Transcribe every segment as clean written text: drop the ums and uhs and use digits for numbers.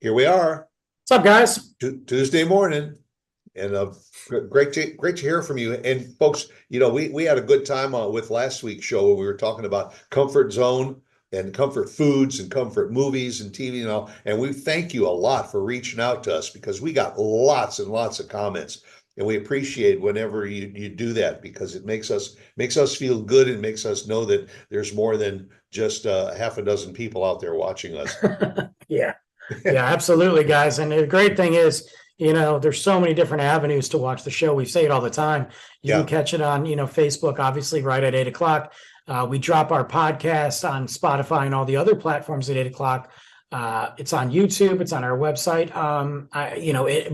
Here we are, What's up, guys? Tuesday morning, and great to hear from you. And folks, we had a good time with last week's show where we were talking about comfort zone and comfort foods and comfort movies and TV and all. And we thank you a lot for reaching out to us because we got lots and lots of comments. And we appreciate whenever you do that because it makes us feel good and makes us know that there's more than just half a dozen people out there watching us. Yeah, yeah, absolutely, guys. And the great thing is, there's so many different avenues to watch the show. We say it all the time. You can Yeah. catch it on, Facebook, obviously, right at 8 o'clock. We drop our podcast on Spotify and all the other platforms at 8 o'clock. It's on YouTube. It's on our website.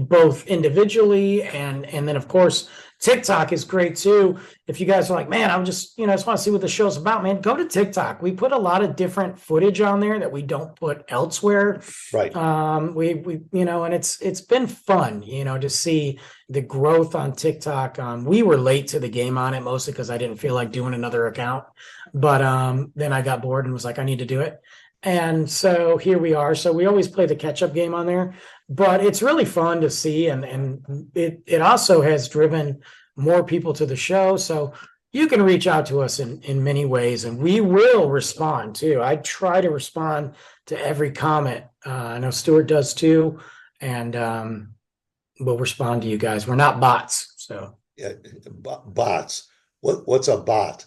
Both individually and then of course TikTok is great too. If you guys are like, man, I'm just just want to see what the show's about, man, go to TikTok. We put a lot of different footage on there that we don't put elsewhere. Right. And it's been fun, to see the growth on TikTok. We were late to the game on it mostly because I didn't feel like doing another account, but then I got bored and was like, I need to do it. And so here we are. So we always play the catch-up game on there, but it's really fun to see. And it also has driven more people to the show. So you can reach out to us in many ways, and we will respond too. I try to respond to every comment. I know Stuart does too. And we'll respond to you guys. We're not bots. So Yeah, bots. What's a bot?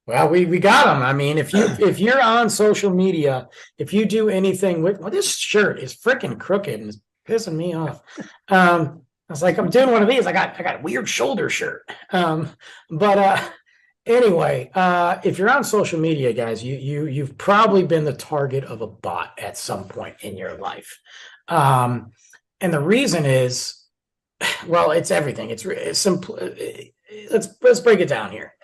well, we got them. I mean, if you're on social media, if you do anything with this shirt is freaking crooked and it's pissing me off. I was like, I'm doing one of these. I got a weird shoulder shirt. But anyway, if you're on social media, guys, you've probably been the target of a bot at some point in your life. And the reason is, well, it's everything. It's simple. Let's break it down here.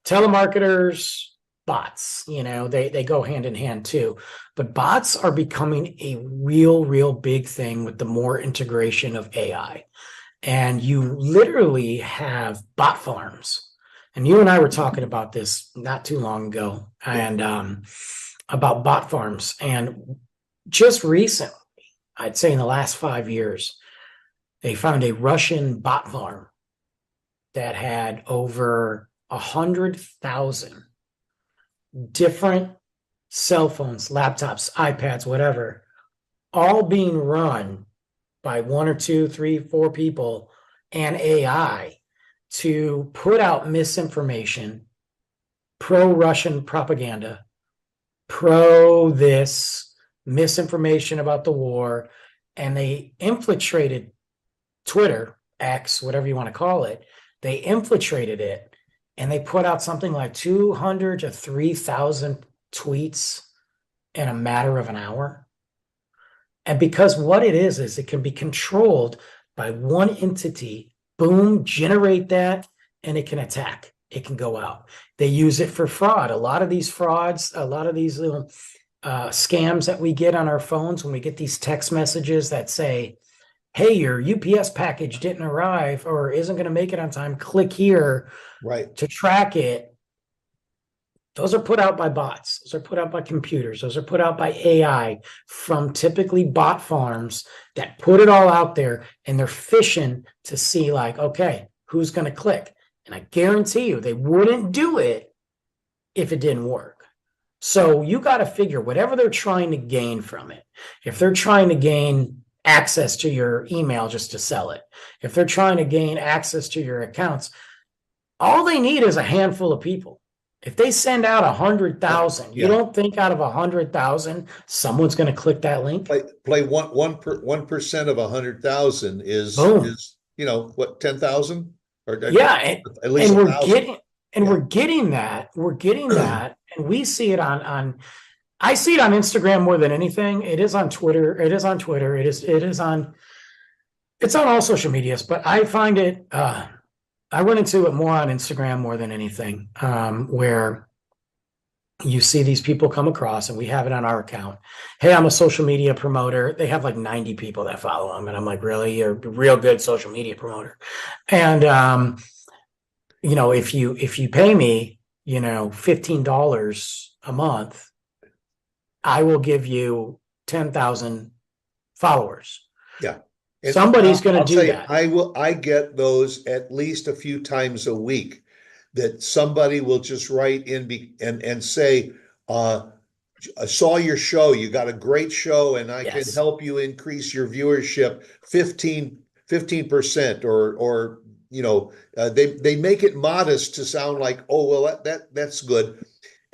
Telemarketers, bots, they go hand in hand too. But bots are becoming a real big thing with the more integration of AI. And you literally have bot farms. And you and I were talking about this not too long ago, and about bot farms. And just recently, I'd say in the last 5 years, they found a Russian bot farm that had over 100,000 different cell phones, laptops, iPads, whatever, all being run by one or two, three, four people and AI to put out misinformation, pro-Russian propaganda, pro this, misinformation about the war, and they infiltrated Twitter, X, whatever you want to call it. They infiltrated it and they put out something like 200 to 3,000 tweets in a matter of an hour. And because what it is it can be controlled by one entity, boom, generate that, and it can attack. It can go out. They use it for fraud. A lot of these frauds, a lot of these little scams that we get on our phones when we get these text messages that say, hey, your UPS package didn't arrive or isn't going to make it on time, click here Right. to track it. Those are put out by bots. Those are put out by computers. Those are put out by AI from typically bot farms that put it all out there, and they're fishing to see like, okay, who's going to click? And I guarantee you they wouldn't do it if it didn't work. So you got to figure whatever they're trying to gain from it. If they're trying to gain access to your email just to sell it, if they're trying to gain access to your accounts, all they need is a handful of people. If they send out 100,000, you don't think out of 100,000 someone's going to click that link? Play 1% of 100,000 is Boom. what, 10,000 or Yeah, at least and we're 1,000. getting we're getting that. We're getting that, and we see it on I see it on Instagram more than anything. It is on Twitter. It is on Twitter. It's on all social medias, but I find it I run into it more on Instagram more than anything, where you see these people come across, and we have it on our account. Hey, I'm a social media promoter. They have like 90 people that follow them. And I'm like, really? You're a real good social media promoter. And, if you pay me, $15 a month, I will give you 10,000 followers. Yeah. And Somebody's going I'll to do tell you, that. I get those at least a few times a week that somebody will just write in and say, I saw your show. You got a great show, and I can Yes. help you increase your viewership 15% or they make it modest to sound like, oh well, that's good.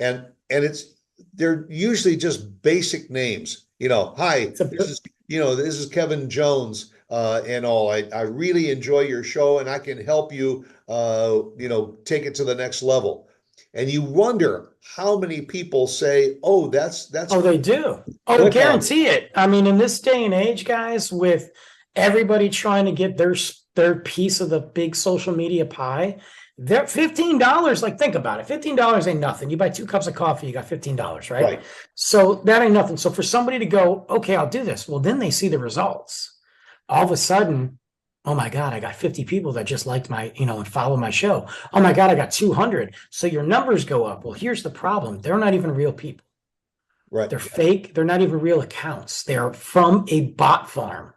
And it's they're usually just basic names. Hi, It's a, this is Kevin Jones, and all. I really enjoy your show, and I can help you take it to the next level. And you wonder how many people say, "Oh, that's oh, they do. Oh, click on it." guarantee it. I mean, in this day and age, guys, with everybody trying to get their piece of the big social media pie, they're $15. Like, think about it. $15 ain't nothing. You buy 2 cups of coffee, you got $15, right? Right. So that ain't nothing. So for somebody to go, okay, I'll do this. Well, then they see the results. All of a sudden, oh my God, I got 50 people that just liked my, and follow my show. Oh my God, I got 200. So your numbers go up. Well, here's the problem. They're not even real people. Right. They're fake. They're not even real accounts. They're from a bot farm.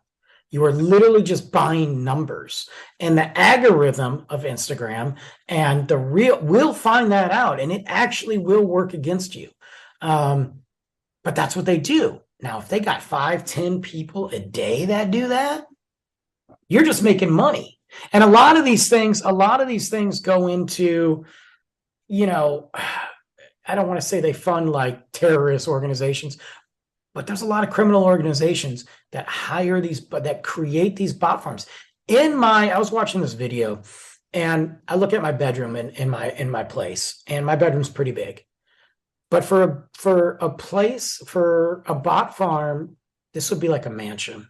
You are literally just buying numbers. And the algorithm of Instagram and the real will find that out, and it actually will work against you. But that's what they do. Now, if they got 5, 10 people a day that do that, you're just making money. And a lot of these things go into, I don't want to say they fund like terrorist organizations, but there's a lot of criminal organizations that hire that create these bot farms. I was watching this video, and I look at my bedroom in my place, and my bedroom's pretty big. But for a bot farm, this would be like a mansion.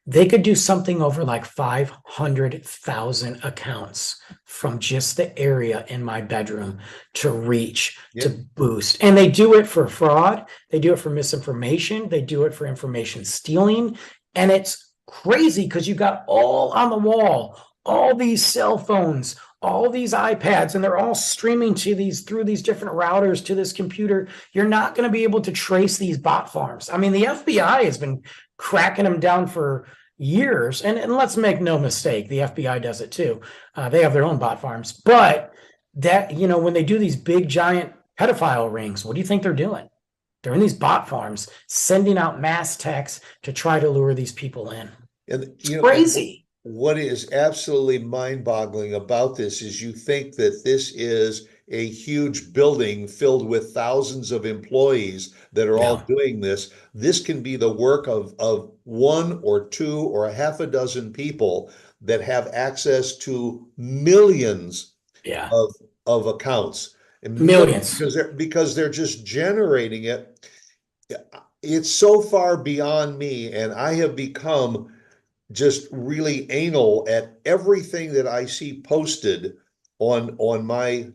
They could do something over like 500,000 accounts from just the area in my bedroom to reach, to boost. And they do it for fraud. They do it for misinformation. They do it for information stealing. And it's crazy because you got all on the wall, all these cell phones, all these iPads, and they're all streaming through these different routers to this computer. You're not going to be able to trace these bot farms. I mean, the FBI has been cracking them down for years. And let's make no mistake, the FBI does it too. They have their own bot farms. But that, when they do these big, giant pedophile rings, what do you think they're doing? They're in these bot farms, sending out mass texts to try to lure these people in. And it's crazy. What is absolutely mind-boggling about this is you think that this is a huge building filled with thousands of employees that are all doing this. This can be the work of one or two or a half a dozen people that have access to millions of accounts. And millions. Because they're just generating it. It's so far beyond me, and I have become just really anal at everything that I see posted on my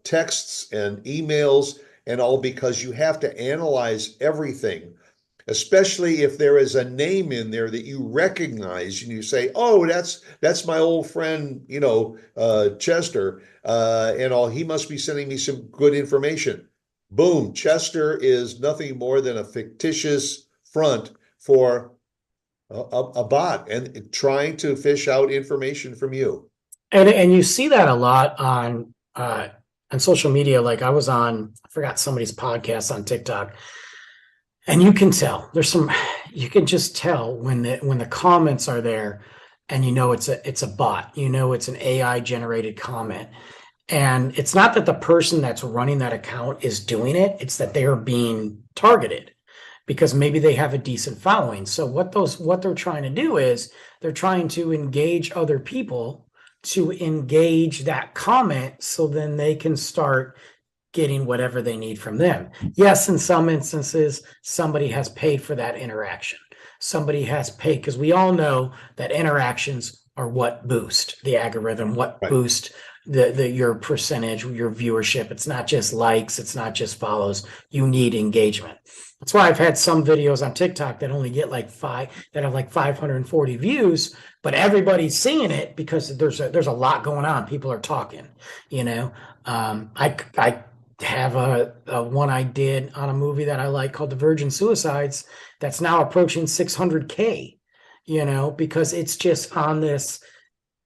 texts and emails and all, because you have to analyze everything, especially if there is a name in there that you recognize and you say, oh, that's my old friend, Chester, and all, he must be sending me some good information. Boom, Chester is nothing more than a fictitious front for a bot and trying to fish out information from you. And you see that a lot on social media. Like I forgot somebody's podcast on TikTok, and you can tell you can just tell when the comments are there, and it's a bot, it's an AI generated comment. And it's not that the person that's running that account is doing it, it's that they are being targeted because maybe they have a decent following. So what they're trying to do is they're trying to engage other people to engage that comment, so then they can start getting whatever they need from them. Yes, in some instances, somebody has paid for that interaction. Somebody has paid, because we all know that interactions are what boost the algorithm, what boost your percentage, your viewership. It's not just likes, it's not just follows. You need engagement. That's why I've had some videos on TikTok that only get that have like 540 views, but everybody's seeing it because there's a lot going on. People are talking, I have a one I did on a movie that I like called The Virgin Suicides that's now approaching 600K, because it's just on this,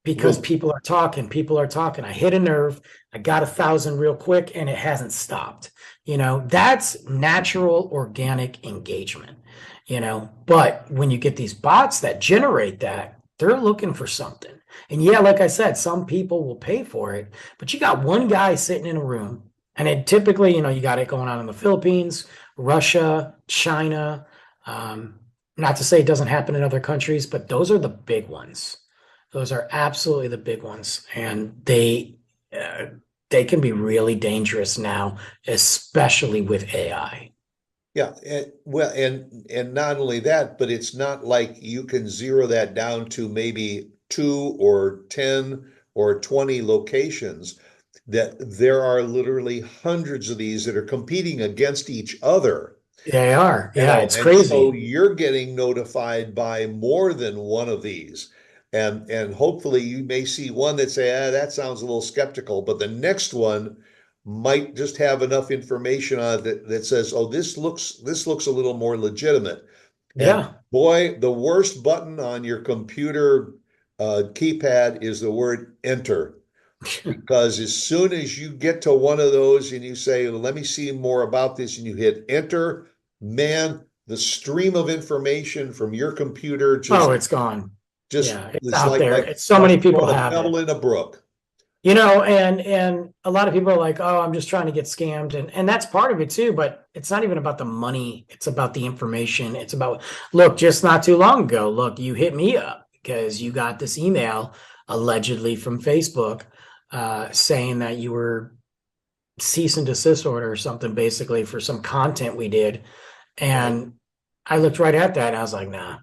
because Boom. people are talking. I hit a nerve, I got 1,000 real quick, and it hasn't stopped. That's natural organic engagement, but when you get these bots that generate that, they're looking for something. And yeah, like I said, some people will pay for it, but you got one guy sitting in a room, and it typically, you got it going on in the Philippines, Russia, China. Not to say it doesn't happen in other countries, but those are the big ones. Those are absolutely the big ones, and they can be really dangerous now, especially with AI. Yeah, and not only that, but it's not like you can zero that down to maybe 2 or 10 or 20 locations. That there are literally hundreds of these that are competing against each other. They are. Yeah, it's And so crazy. you're getting notified by more than one of these. And hopefully you may see one that say, that sounds a little skeptical, but the next one might just have enough information on it that says, oh, this looks a little more legitimate. And Yeah. boy, the worst button on your computer keypad is the word enter. Because as soon as you get to one of those and you say, let me see more about this, and you hit enter, man, the stream of information from your computer Oh, just it's gone. just Yeah, it's is out like there. like It's so like many people throwing a have it. pebble in a brook. And a lot of people are like, "Oh, I'm just trying to get scammed," and that's part of it too. But it's not even about the money; it's about the information. It's about, look, just not too long ago, look, you hit me up because you got this email allegedly from Facebook, saying that you were cease and desist order or something, basically for some content we did, Right. and I looked right at that and I was like, "Nah,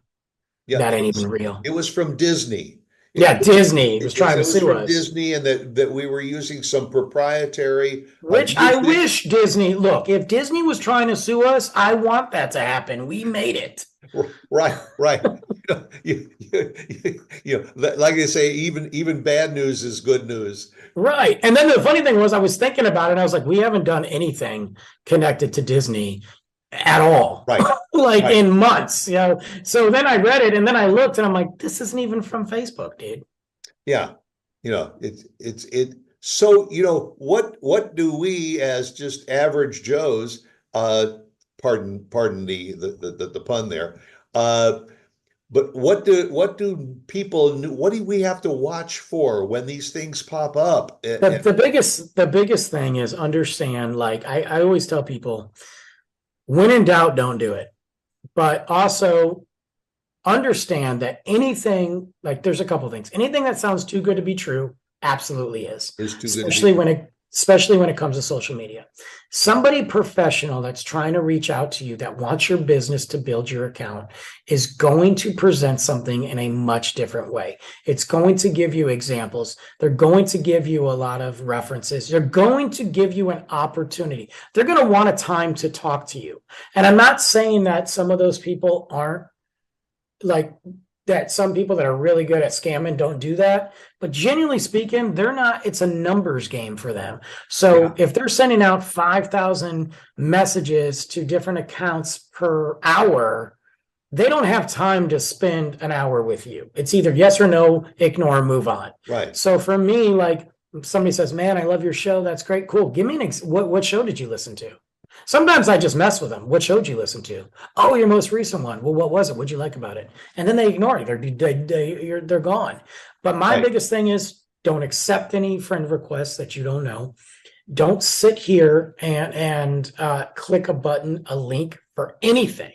Yeah, that it ain't was even real." it was from Disney. It Yeah, was Disney was trying to it was sue from us. Disney, and that we were using some proprietary Which I music. wish Disney, look, if Disney was trying to sue us, I want that to happen. We made it. Right, right. Like they say, even bad news is good news. Right. And then the funny thing was, I was thinking about it, and I was like, we haven't done anything connected to Disney at all, Right, like right. in months. So then I read it, and then I looked, and I'm like, this isn't even from Facebook, dude. Yeah. It. So, what do we as just average Joes, pardon the pun there, uh, but what do we have to watch for when these things pop up? The biggest thing is understand, like I always tell people, when in doubt, don't do it. But also understand that anything, like, there's a couple things. Anything that sounds too good to be true absolutely is, Is too good to be especially when true. it comes to social media. Somebody professional that's trying to reach out to you, that wants your business to build your account, is going to present something in a much different way. It's going to give you examples. They're going to give you a lot of references. They're going to give you an opportunity. They're going to want a time to talk to you. And I'm not saying that some of those people aren't, like, that some people that are really good at scamming don't do that, but genuinely speaking, they're not. It's a numbers game for them. So Yeah, if they're sending out 5,000 messages to different accounts per hour, they don't have time to spend an hour with you. It's either yes or no, ignore, move on. right. So for me, like, somebody says, "Man, I love your show. That's great. Cool. Give me what show did you listen to?" Sometimes I just mess with them. What show did you listen to? Oh, your most recent one. Well, what was it? What'd you like about it? And then they ignore it. They're gone. But my Right. biggest thing is, don't accept any friend requests that you don't know. Don't sit here and click a button, a link for anything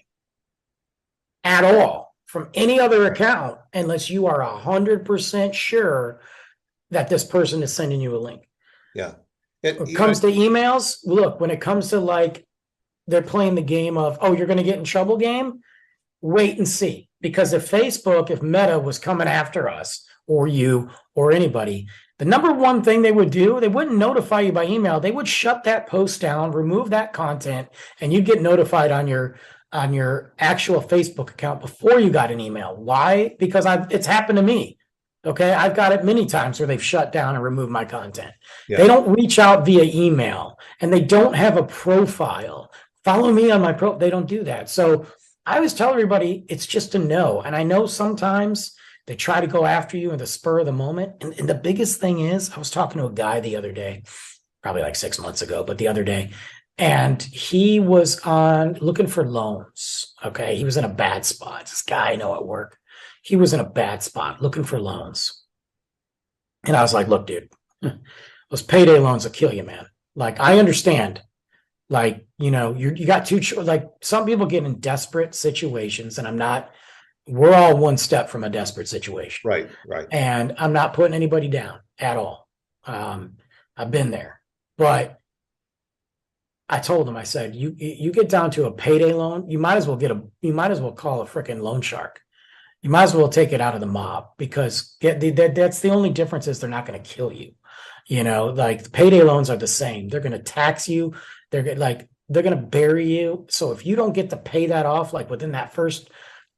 at all from any other account unless you are 100% sure that this person is sending you a link. Yeah. When it comes to emails, look, when it comes to, like, they're playing the game of, oh, you're going to get in trouble game, wait and see. Because if Meta was coming after us or you or anybody, the number one thing they would do, they wouldn't notify you by email. They would shut that post down, remove that content, and you'd get notified on your actual Facebook account before you got an email. Why? Because it's happened to me. Okay. I've got it many times where they've shut down and removed my content. They Yeah. don't reach out via email and they don't have a profile. Follow me on my they don't do that. So I always tell everybody it's just a no. And I know sometimes they try to go after you in the spur of the moment. And the biggest thing is, I was talking to a guy the other day, probably like 6 months ago, but the other day, and he was on looking for loans. Okay. He was in a bad spot. This guy I know at work, he was in a bad spot looking for loans. And I was like, look, dude, those payday loans will kill you, man. Like, I understand. Like, you got like some people get in desperate situations, and we're all one step from a desperate situation. Right. Right. And I'm not putting anybody down at all. I've been there, but I told him, I said, you get down to a payday loan, you might as well call a freaking loan shark. You might as well take it out of the mob, because that's the only difference is they're not going to kill you. Like the payday loans are the same. They're going to tax you. They're going to bury you. So if you don't get to pay that off, like within that first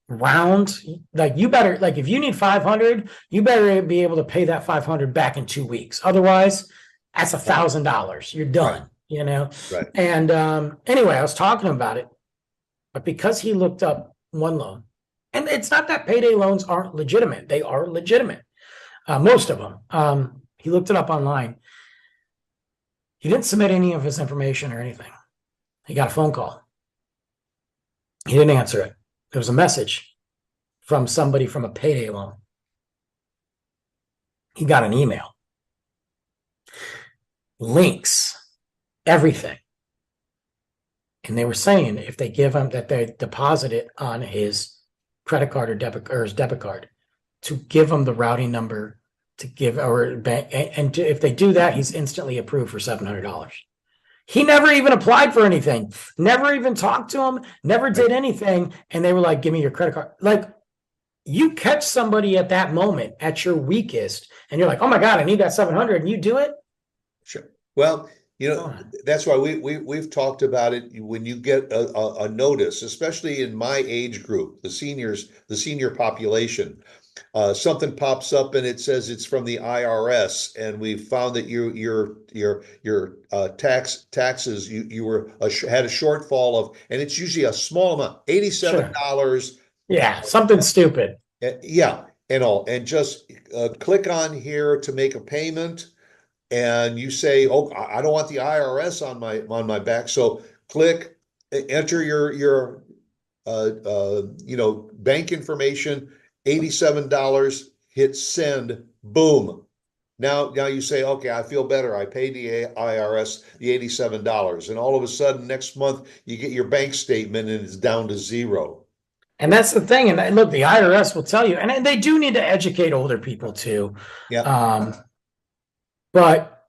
round, like you better, like if you need 500, you better be able to pay that 500 back in 2 weeks. Otherwise, that's $1,000. You're done. Right. And anyway, I was talking about it, but because he looked up one loan, and it's not that payday loans aren't legitimate. They are legitimate. Most of them. He looked it up online. He didn't submit any of his information or anything. He got a phone call. He didn't answer it. There was a message from somebody from a payday loan. He got an email. Links, everything. And they were saying if they give him that they deposit it on his credit card or his debit card, to give him the routing number to give, or bank, and if they do that, he's instantly approved for $700. He never even applied for anything, never even talked to him, never did anything. And they were like, give me your credit card. Like, you catch somebody at that moment at your weakest and you're like, oh my God, I need that 700, and you do it. Sure. Well, that's why we've talked about it. When you get a notice, especially in my age group, the senior population, something pops up and it says it's from the IRS, and we found that your taxes you had a shortfall of, and it's usually a small amount, $87. Sure. Yeah, something stupid. Yeah, and just click on here to make a payment. And you say, "Oh, I don't want the IRS on my back." So click, enter your bank information, $87, hit send, boom. Now you say, "Okay, I feel better. I paid the IRS the $87," and all of a sudden next month you get your bank statement and it's down to zero. And that's the thing. And look, the IRS will tell you, and they do need to educate older people too. Yeah. But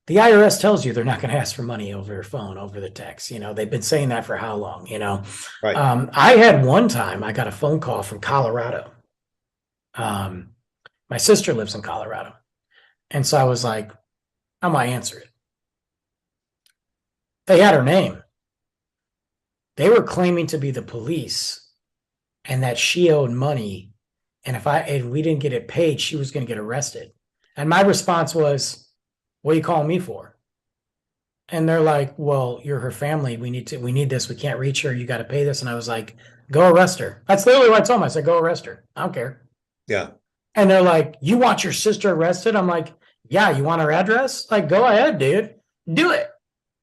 the IRS tells you they're not going to ask for money over your phone, over the text. They've been saying that for how long, Right. I had one time, I got a phone call from Colorado. My sister lives in Colorado. And so I was like, I'm going to answer it. They had her name. They were claiming to be the police and that she owed money. And if we didn't get it paid, she was going to get arrested. And my response was, what are you calling me for? And they're like, well, you're her family. We need this. We can't reach her. You got to pay this. And I was like, go arrest her. That's literally what I told them. I said, go arrest her. I don't care. Yeah. And they're like, you want your sister arrested? I'm like, yeah, you want her address? Like, go ahead, dude. Do it.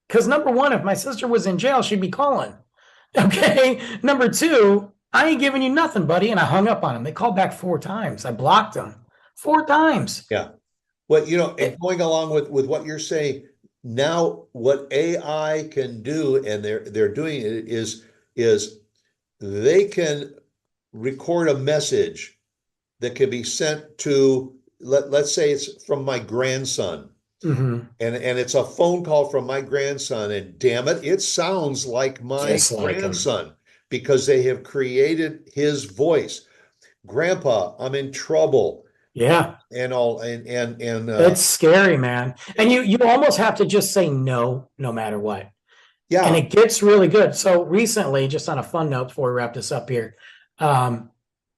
Because number one, if my sister was in jail, she'd be calling. Okay. Number two, I ain't giving you nothing, buddy. And I hung up on him. They called back 4 times. I blocked them 4 times. Yeah. Well, and going along with what you're saying, now what AI can do, and they're doing it, is they can record a message that can be sent to, let's say it's from my grandson. Mm-hmm. And it's a phone call from my grandson, and damn it sounds like my grandson, because they have created his voice. Grandpa, I'm in trouble. Yeah. And it's scary, man. And you almost have to just say no matter what. Yeah. And it gets really good. So recently, just on a fun note before we wrap this up here,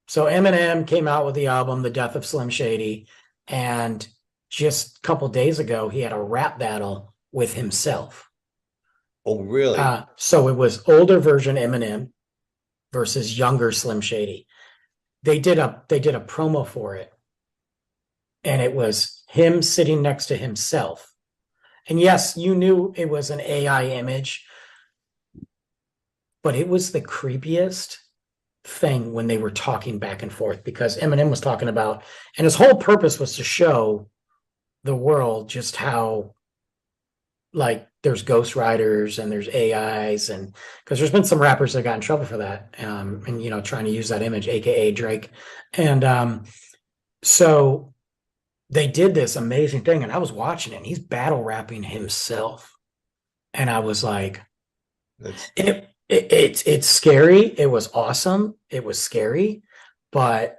So Eminem came out with the album The Death of Slim Shady, and just a couple days ago he had a rap battle with himself. Oh, really? So it was older version Eminem versus younger Slim Shady. They did a promo for it, and it was him sitting next to himself. And yes, you knew it was an AI image, but it was the creepiest thing when they were talking back and forth, because Eminem was talking about, and his whole purpose was to show the world just how, like, there's ghost writers and there's AIs, and because there's been some rappers that got in trouble for that, and trying to use that image, aka Drake. And so they did this amazing thing, and I was watching it, and he's battle rapping himself. And I was like, That's it's scary. It was awesome. It was scary, but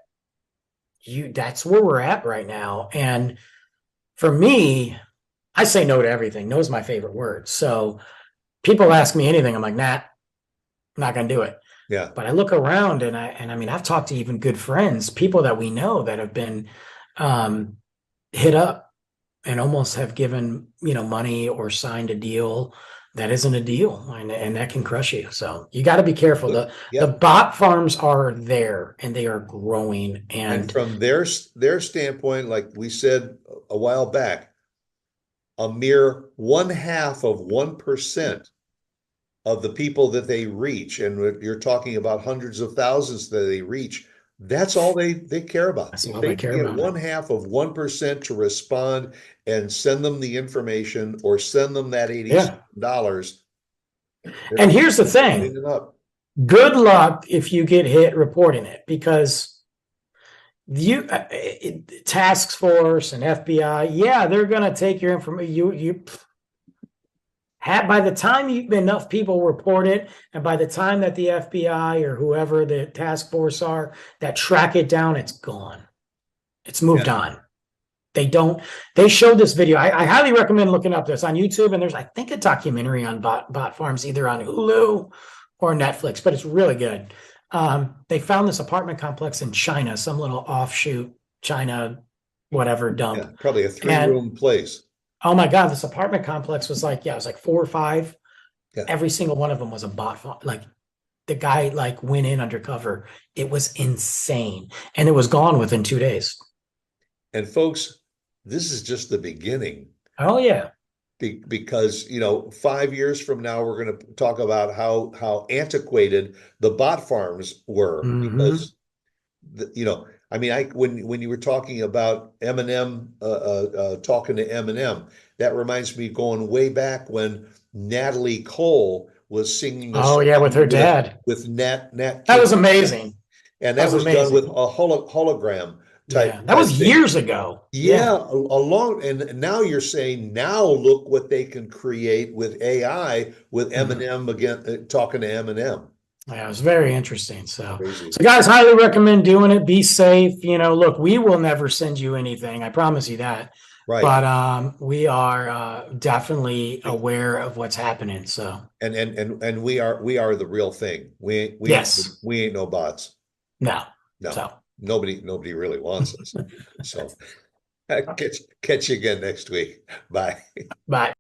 that's where we're at right now. And for me, I say no to everything. No is my favorite word. So people ask me anything, I'm like, nah, I'm not gonna do it. yeah. But I look around, and I mean, I've talked to even good friends, people that we know that have been hit up and almost have given, money or signed a deal that isn't a deal, and that can crush you. So you got to be careful. The Yep. bot farms are there, and they are growing. And And from their standpoint, like we said a while back, a mere 1/2 of 1% of the people that they reach, and you're talking about hundreds of thousands that they reach, that's all they care about. that's If all they they can care get about. 1/2 of 1% to respond and send them the information or send them that Yeah. $87, And they're here's the thing. cleaning up. Good luck if you get hit reporting it, because task force and FBI, yeah, they're going to take your information. By the time enough people report it, and by the time that the FBI or whoever the task force are that track it down, it's gone. It's moved Yeah. on. They showed this video. I highly recommend looking up this on YouTube. And there's, I think, a documentary on bot farms, either on Hulu or Netflix, but it's really good. They found this apartment complex in China, some little offshoot China, whatever dump. Yeah, probably a And 3-room place. oh my God, this apartment complex was like, it was like 4 or 5. Yeah. Every single one of them was a bot farm. Like, the guy went in undercover. It was insane. And it was gone within 2 days. And folks, this is just the beginning. Oh yeah. Because 5 years from now we're going to talk about how antiquated the bot farms were. Because I mean, when you were talking about Eminem, talking to Eminem, that reminds me going way back when Natalie Cole was singing the Oh yeah, with her dad. with Nat That King, was amazing. and that was done with a hologram Yeah, type that was thing. years ago. Yeah, and now you're saying, now look what they can create with AI, with Eminem again, talking to Eminem. Yeah, it was very interesting. So Crazy. guys, highly recommend doing it. Be safe. Look, we will never send you anything. I promise you that. Right. But we are definitely aware of what's happening. So and we are the real thing. We yes. ain't no bots. No. No. So Nobody really wants us. So catch you again next week. Bye. bye.